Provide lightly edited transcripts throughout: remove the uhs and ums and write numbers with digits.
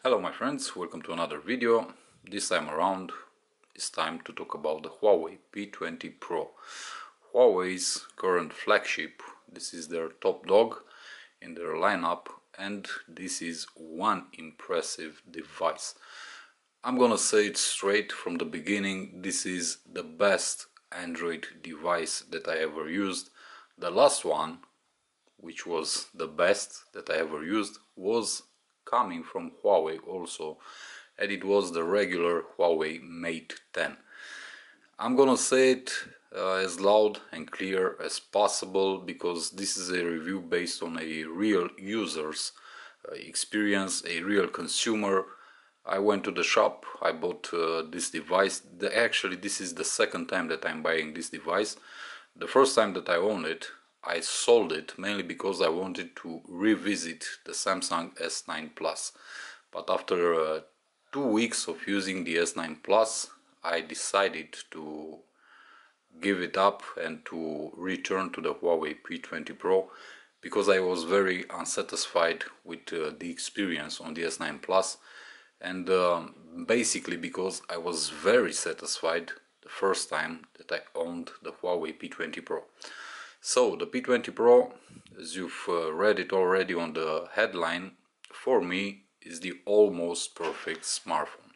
Hello my friends, welcome to another video. This time around it's time to talk about the Huawei P20 Pro. Huawei's current flagship. This is their top dog in their lineup, and this is one impressive device. I'm gonna say it straight from the beginning, this is the best Android device that I ever used. The last one, which was the best that I ever used, was coming from Huawei also, and it was the regular Huawei Mate 10. I'm gonna say it as loud and clear as possible because this is a review based on a real user's experience, a real consumer. I went to the shop, I bought this device. Actually, this is the second time that I'm buying this device. The first time that I owned it, I sold it mainly because I wanted to revisit the Samsung S9 Plus. But after 2 weeks of using the S9 Plus, I decided to give it up and to return to the Huawei P20 Pro because I was very unsatisfied with the experience on the S9 Plus, and basically because I was very satisfied the first time that I owned the Huawei P20 Pro. So the P20 Pro, as you've read it already on the headline, for me is the almost perfect smartphone.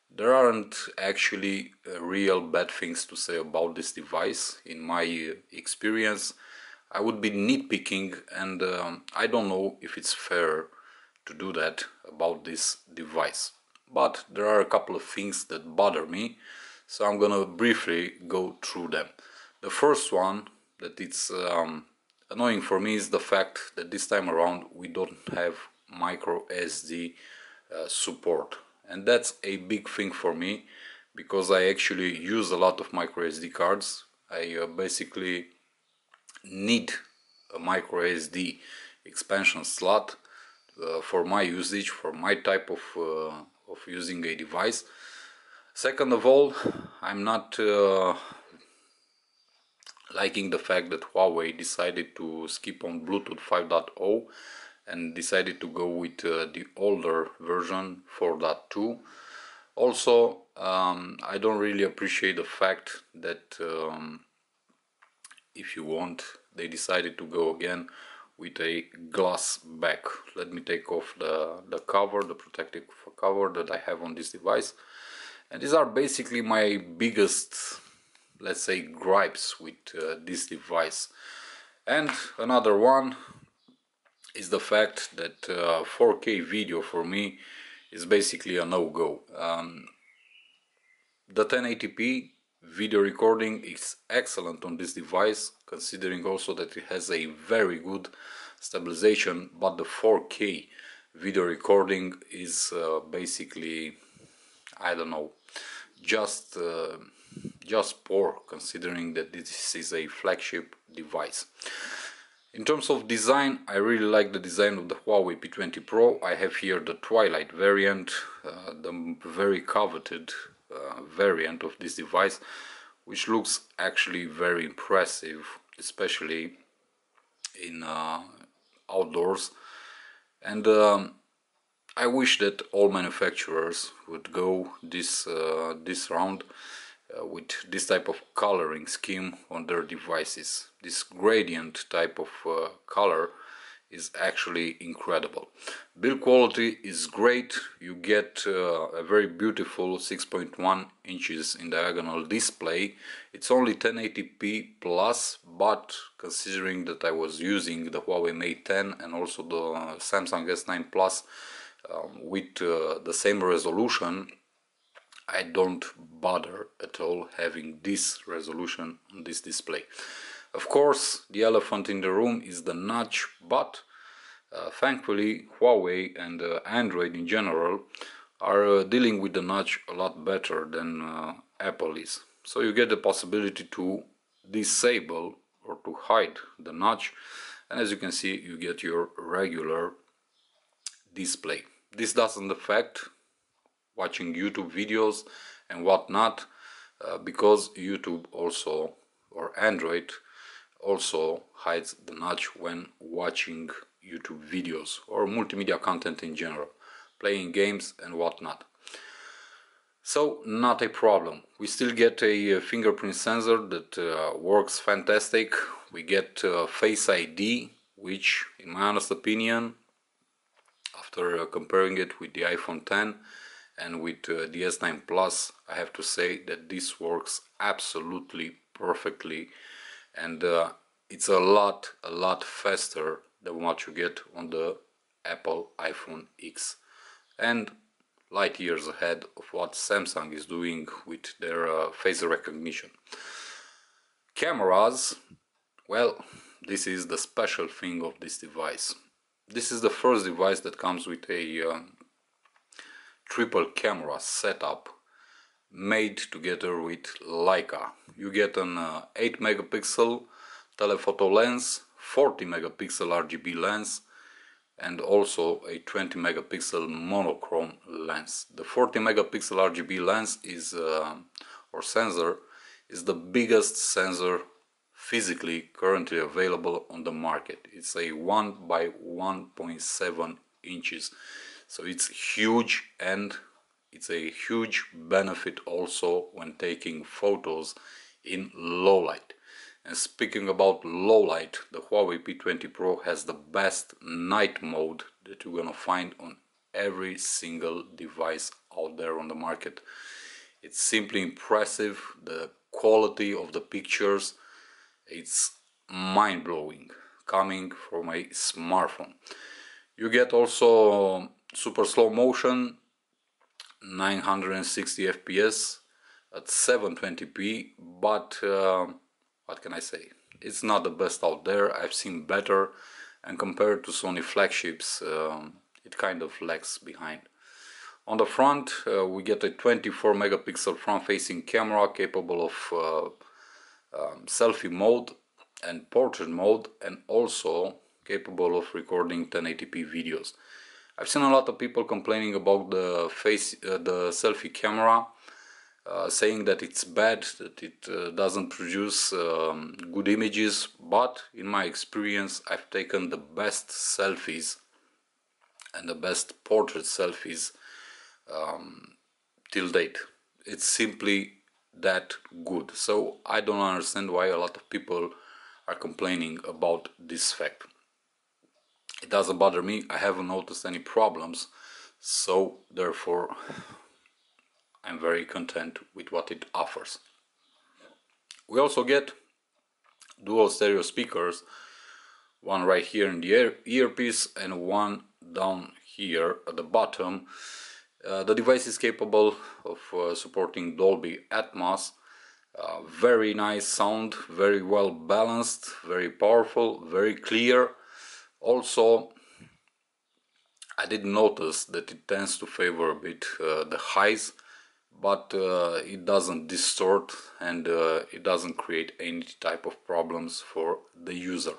There aren't actually real bad things to say about this device in my experience. I would be nitpicking, and I don't know if it's fair to do that about this device. But there are a couple of things that bother me, so I'm gonna briefly go through them. The first one that it's annoying for me is the fact that this time around we don't have micro SD support, and that's a big thing for me because I actually use a lot of micro SD cards. I basically need a micro SD expansion slot for my usage, for my type of using a device. Second of all, I'm not liking the fact that Huawei decided to skip on Bluetooth 5.0 and decided to go with the older version 4.2. Also, I don't really appreciate the fact that if you want, they decided to go again with a glass back. Let me take off the cover, the protective cover that I have on this device. And these are basically my biggest, let's say, gripes with this device. And another one is the fact that 4K video for me is basically a no-go. The 1080p video recording is excellent on this device, considering also that it has a very good stabilization, but the 4K video recording is basically, I don't know, just poor, considering that this is a flagship device. In terms of design, I really like the design of the Huawei P20 Pro. I have here the Twilight variant, the very coveted variant of this device, which looks actually very impressive, especially in outdoors. And I wish that all manufacturers would go this round with this type of coloring scheme on their devices. This gradient type of color is actually incredible. Build quality is great. You get a very beautiful 6.1 inches in diagonal display. It's only 1080p plus, but considering that I was using the Huawei Mate 10 and also the Samsung S9 Plus with the same resolution, I don't bother at all having this resolution on this display. Of course, the elephant in the room is the notch, but thankfully Huawei and Android in general are dealing with the notch a lot better than Apple is. So you get the possibility to disable or to hide the notch, and as you can see, you get your regular display. This doesn't affect watching YouTube videos and whatnot, because YouTube also, or Android also, hides the notch when watching YouTube videos or multimedia content in general. playing games and whatnot. So not a problem. We still get a fingerprint sensor that works fantastic. We get Face ID, which in my honest opinion, after comparing it with the iPhone X and with the S9 Plus, I have to say that this works absolutely perfectly, and it's a lot faster than what you get on the Apple iPhone X, and light years ahead of what Samsung is doing with their face recognition. Cameras, well, this is the special thing of this device. This is the first device that comes with a triple camera setup made together with Leica. You get an 8 megapixel telephoto lens, 40 megapixel RGB lens, and also a 20 megapixel monochrome lens. The 40 megapixel RGB lens is or sensor is the biggest sensor physically currently available on the market. It's a 1 by 1.7 inches, so it's huge, and it's a huge benefit also when taking photos in low light. And speaking about low light, the Huawei P20 Pro has the best night mode that you're gonna find on every single device out there on the market. It's simply impressive. The quality of the pictures, it's mind-blowing coming from a smartphone. You get also super slow motion, 960 FPS at 720p, but what can I say? It's not the best out there. I've seen better, and compared to Sony flagships, it kind of lags behind. On the front, we get a 24 megapixel front-facing camera capable of selfie mode and portrait mode, and also capable of recording 1080p videos. I've seen a lot of people complaining about the selfie camera, saying that it's bad, that it doesn't produce good images, but in my experience I've taken the best selfies and the best portrait selfies till date. It's simply that good. So I don't understand why a lot of people are complaining about this fact. It doesn't bother me. I haven't noticed any problems, so therefore I'm very content with what it offers. We also get dual stereo speakers, one right here in the earpiece and one down here at the bottom. The device is capable of supporting Dolby Atmos. Very nice sound, very well balanced, very powerful, very clear. Also, I did notice that it tends to favor a bit the highs, but it doesn't distort, and it doesn't create any type of problems for the user.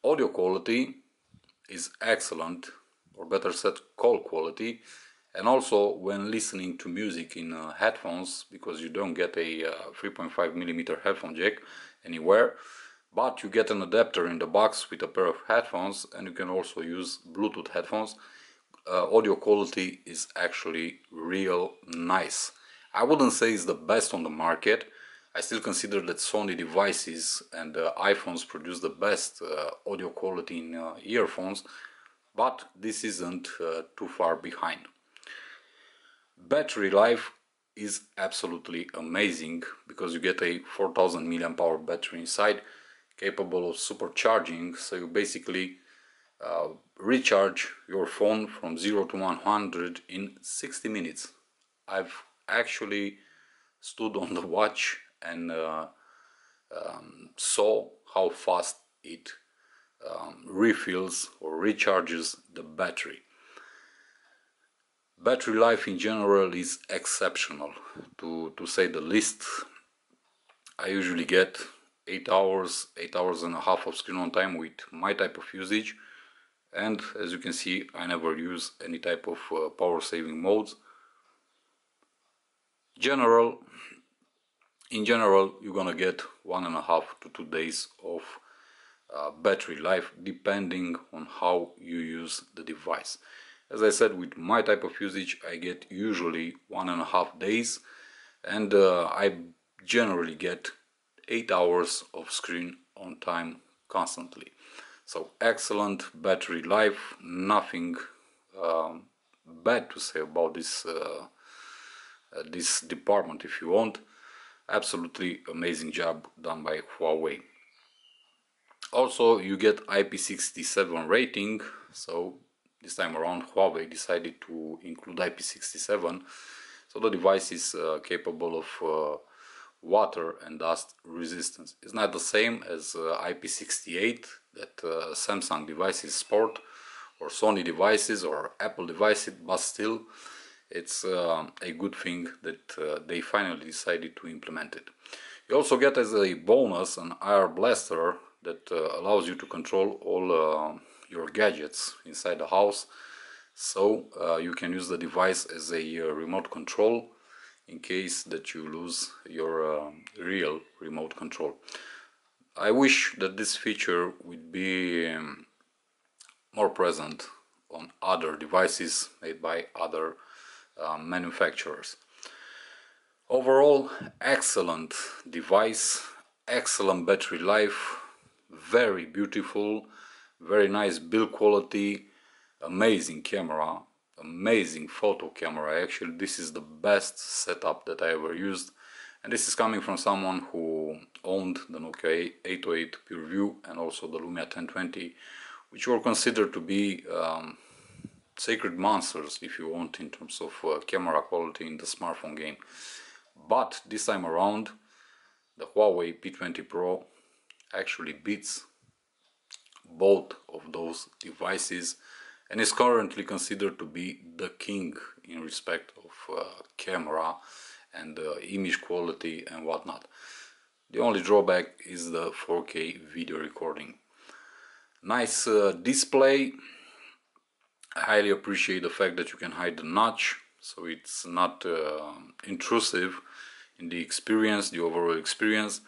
Audio quality is excellent, or better said, call quality, and also when listening to music in headphones, because you don't get a 3.5mm headphone jack anywhere, but you get an adapter in the box with a pair of headphones, and you can also use Bluetooth headphones. Audio quality is actually real nice. I wouldn't say it's the best on the market. I still consider that Sony devices and iPhones produce the best audio quality in earphones, but this isn't too far behind. Battery life is absolutely amazing, because you get a 4000 mAh battery inside, capable of supercharging, so you basically recharge your phone from 0 to 100 in 60 minutes. I've actually stood on the watch and saw how fast it refills or recharges the battery. Battery life in general is exceptional, to say the least. I usually get 8 hours and a half of screen on time with my type of usage, and as you can see, I never use any type of power saving modes. In general, you're gonna get 1.5 to 2 days of battery life, depending on how you use the device. As I said, with my type of usage I get usually 1.5 days, and I generally get 8 hours of screen on time constantly. So excellent battery life, nothing bad to say about this department if you want. Absolutely amazing job done by Huawei. Also, you get IP67 rating, so this time around Huawei decided to include IP67, so the device is capable of water and dust resistance. It's not the same as IP68 that Samsung devices sport, or Sony devices or Apple devices, but still it's a good thing that they finally decided to implement it. You also get as a bonus an IR blaster that allows you to control all your gadgets inside the house, so you can use the device as a remote control in case that you lose your real remote control. I wish that this feature would be more present on other devices made by other manufacturers. Overall, excellent device, excellent battery life, very beautiful, very nice build quality, amazing camera, amazing photo camera. Actually, this is the best setup that I ever used, and this is coming from someone who owned the Nokia 808 PureView and also the Lumia 1020, which were considered to be sacred monsters, if you want, in terms of camera quality in the smartphone game. But this time around, the Huawei P20 Pro actually beats both of those devices and is currently considered to be the king in respect of camera and image quality and whatnot. The only drawback is the 4K video recording. Nice display. I highly appreciate the fact that you can hide the notch, so it's not intrusive in the experience, the overall experience.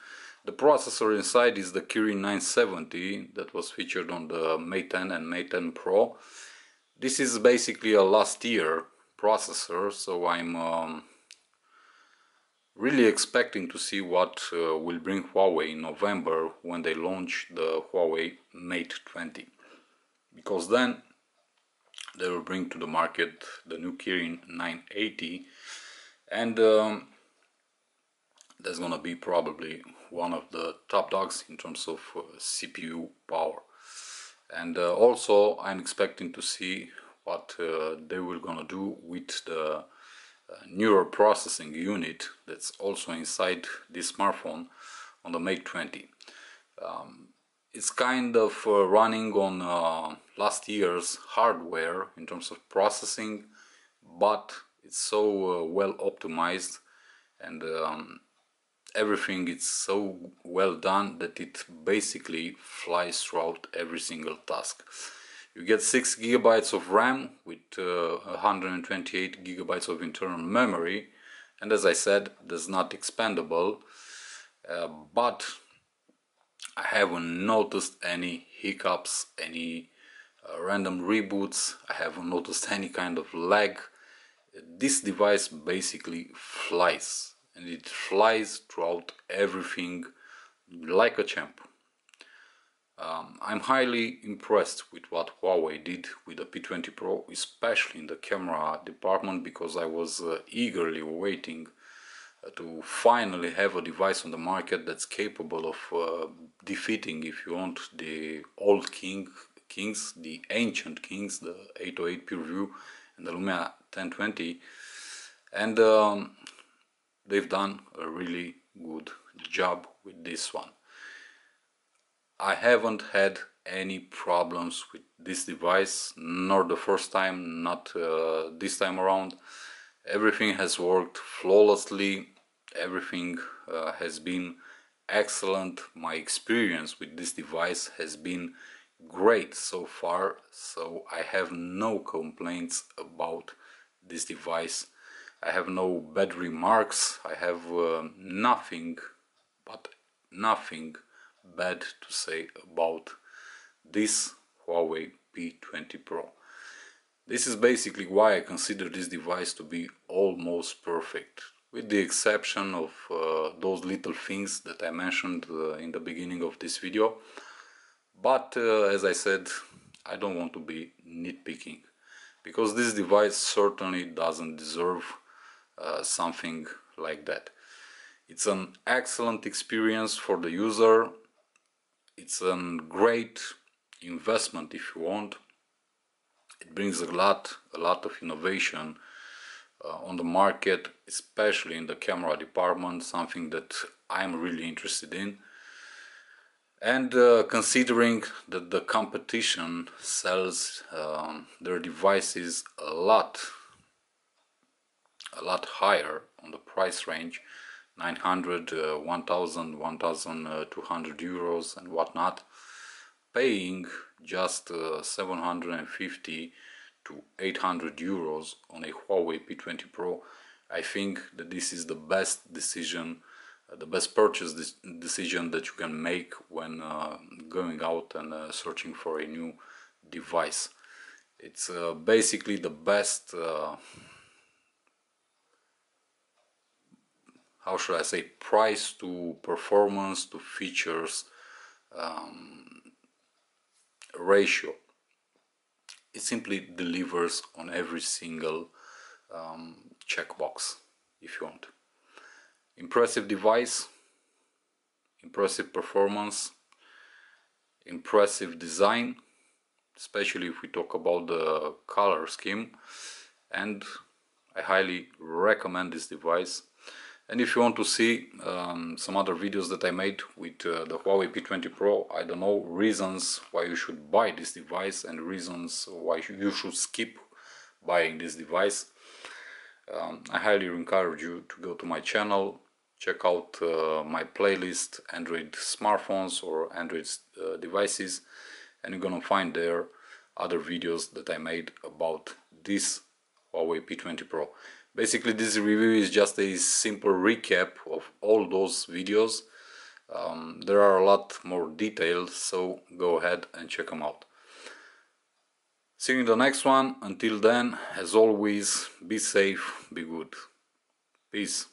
The processor inside is the Kirin 970 that was featured on the Mate 10 and Mate 10 Pro. This is basically a last year processor, so I'm really expecting to see what will bring Huawei in November when they launch the Huawei Mate 20, because then they will bring to the market the new Kirin 980, and that's gonna be probably one of the top dogs in terms of CPU power. And also I'm expecting to see what they will gonna do with the neural processing unit that's also inside this smartphone on the Mate 20. It's kind of running on last year's hardware in terms of processing, but it's so well optimized, and everything is so well done that it basically flies throughout every single task. You get 6 GB of RAM with 128 GB of internal memory, and as I said, that's not expandable, but I haven't noticed any hiccups, any random reboots. I haven't noticed any kind of lag. This device basically flies, and it flies throughout everything like a champ. I'm highly impressed with what Huawei did with the P20 Pro, especially in the camera department, because I was eagerly waiting to finally have a device on the market that's capable of defeating, if you want, the old kings, the ancient kings, the 808 PureView and the Lumia 1020, and they've done a really good job with this one. I haven't had any problems with this device, nor the first time, not this time around. Everything has worked flawlessly, everything has been excellent. My experience with this device has been great so far, so I have no complaints about this device. I have no bad remarks. I have nothing but nothing bad to say about this Huawei P20 Pro. This is basically why I consider this device to be almost perfect, with the exception of those little things that I mentioned in the beginning of this video. But as I said, I don't want to be nitpicking, because this device certainly doesn't deserve something like that. It's an excellent experience for the user. It's a great investment if you want. It brings a lot of innovation on the market, especially in the camera department, something that I'm really interested in. And considering that the competition sells their devices a lot higher on the price range, 900, 1000, 1200 euros and whatnot, paying just 750 to 800 euros on a Huawei P20 Pro, I think that this is the best decision, the best purchase decision that you can make when going out and searching for a new device. It's basically the best, how should I say, price to performance to features ratio. It simply delivers on every single checkbox, if you want. Impressive device, impressive performance, impressive design, especially if we talk about the color scheme, and I highly recommend this device. And if you want to see some other videos that I made with the Huawei P20 Pro, I don't know, reasons why you should buy this device and reasons why you should skip buying this device, I highly encourage you to go to my channel, check out my playlist, Android smartphones or Android devices, and you're gonna find there other videos that I made about this Huawei P20 Pro. Basically, this review is just a simple recap of all those videos. There are a lot more details, so go ahead and check them out. See you in the next one. Until then, as always, be safe, be good. Peace.